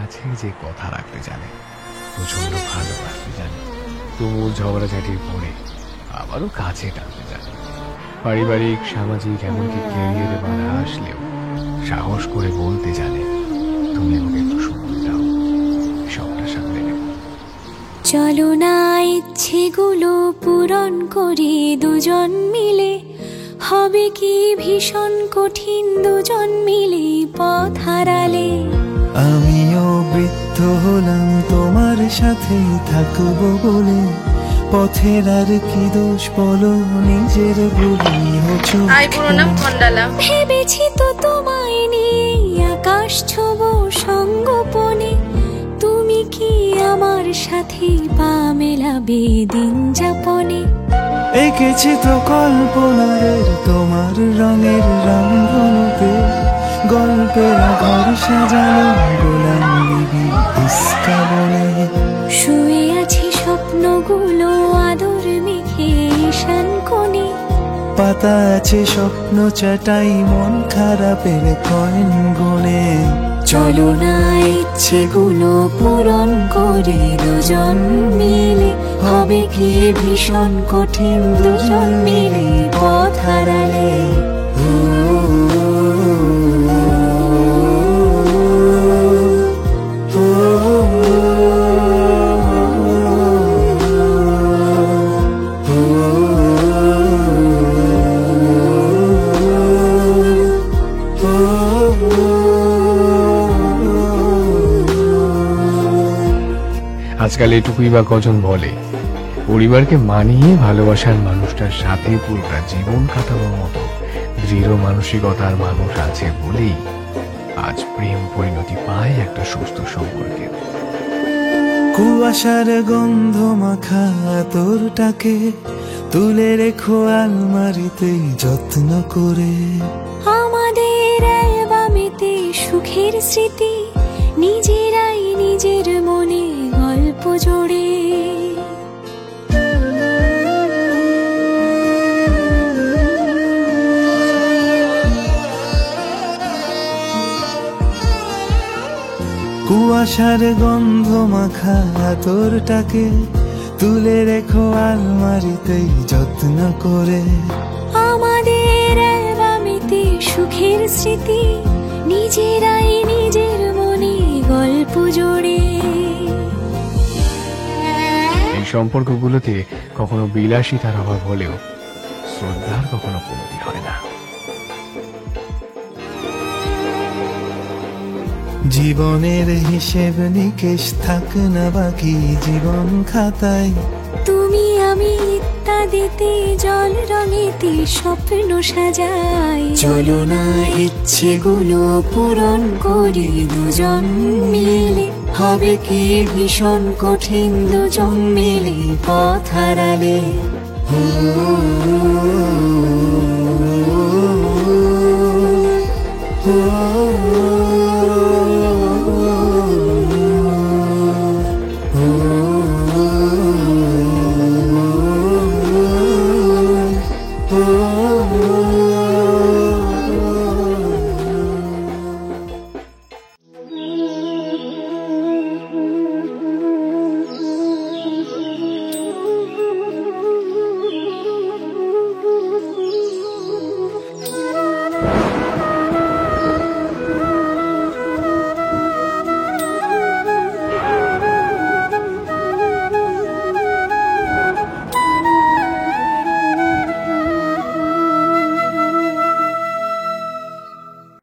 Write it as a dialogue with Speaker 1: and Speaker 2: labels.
Speaker 1: আছে যে কথা রাখতে জানে, প্রচন্ড ভালোবাসতে জানে, তুমুল ঝগড়াঝাটির পরে আবারও কাছে টানতে জানে। পারিবারিক, সামাজিক, এমনকি ক্যারিয়ারে বাধা আসলেও সাহস করে বলতে জানে, তুমি আমাকে একটু সময় দাও, সবটা সামলে নেব।
Speaker 2: চলো না ইচ্ছেগুলো পূরণ করি দুজন মিলে, হবে কি ভীষণ কঠিন দুজন মিলে পথ হারালে।
Speaker 3: আমিও বৃদ্ধ হলাম তোমার সাথে থাকবো বলে, পথের আর কি দোষ বলো, নিজের ভুলি হচ্ছে।
Speaker 2: ভেবেছি তো তোমায় নিয়ে আকাশ ছোবো সঙ্গোপনে, তুমি কি আমার সাথে পা মেলাবে দিন যাপনে।
Speaker 3: এঁকেছি তো কল্পনার তোমার রঙের রঙধনুতে, গল্পের ঘর সাজানো গোলাম বিবি ইস্কা বলে।
Speaker 2: শুয়ে আছি স্বপ্নগুলো আদর মেখে ঈশান কোণে,
Speaker 3: পাতা আছে স্বপ্ন চাটাই মন খারাপের কয়েন গুনে।
Speaker 2: চলো না ইচ্ছেগুলো পূরণ করে দুজন মিলে, হবে কি ভীষণ কঠিন দুজন মিলে পথ হারালে।
Speaker 1: আজকাল এটুকুই বা কজন বলে, পরিবারকে মানিয়ে ভালোবাসার মানুষটার সাথে পুরোটা জীবন কাটানোর মতো দৃঢ় মানসিকতার মানুষ আছে বলেই আজ প্রেম পরিণতি পায় একটা সুস্থ সম্পর্কে।
Speaker 3: কুয়াশার গন্ধ মাখা তোরটাকে তুলে রেখো আলমারিতে যত্ন করে।
Speaker 2: আমাদের অ্যালবামেতে সুখের স্মৃতি, নিজেরাই নিজের মনে গল্প জোড়ে।
Speaker 3: কুয়াশার গন্ধ মাখা তোরটাকে তুলে রেখো আলমারিতে যত্ন করে।
Speaker 2: আমাদের অ্যালবামেতে সুখের স্মৃতি, নিজেরাই নিজের মনে গল্প জোড়ে।
Speaker 1: এই সম্পর্কগুলোতে কখনো বিলাসিতার অভাব হলেও শ্রদ্ধার কখনো কমতি হয় না।
Speaker 3: জীবনের হিসেব নিকেশ থাক না বাকি জীবন খাতায়,
Speaker 2: তুমি আমি ইত্যাদিতে জল রঙেতে স্বপ্ন সাজাই। চলো না ইচ্ছেগুলো পূরণ করি দুজন মিলে, হবে কি ভীষণ কঠিন দুজন মিলে পথ হারালে।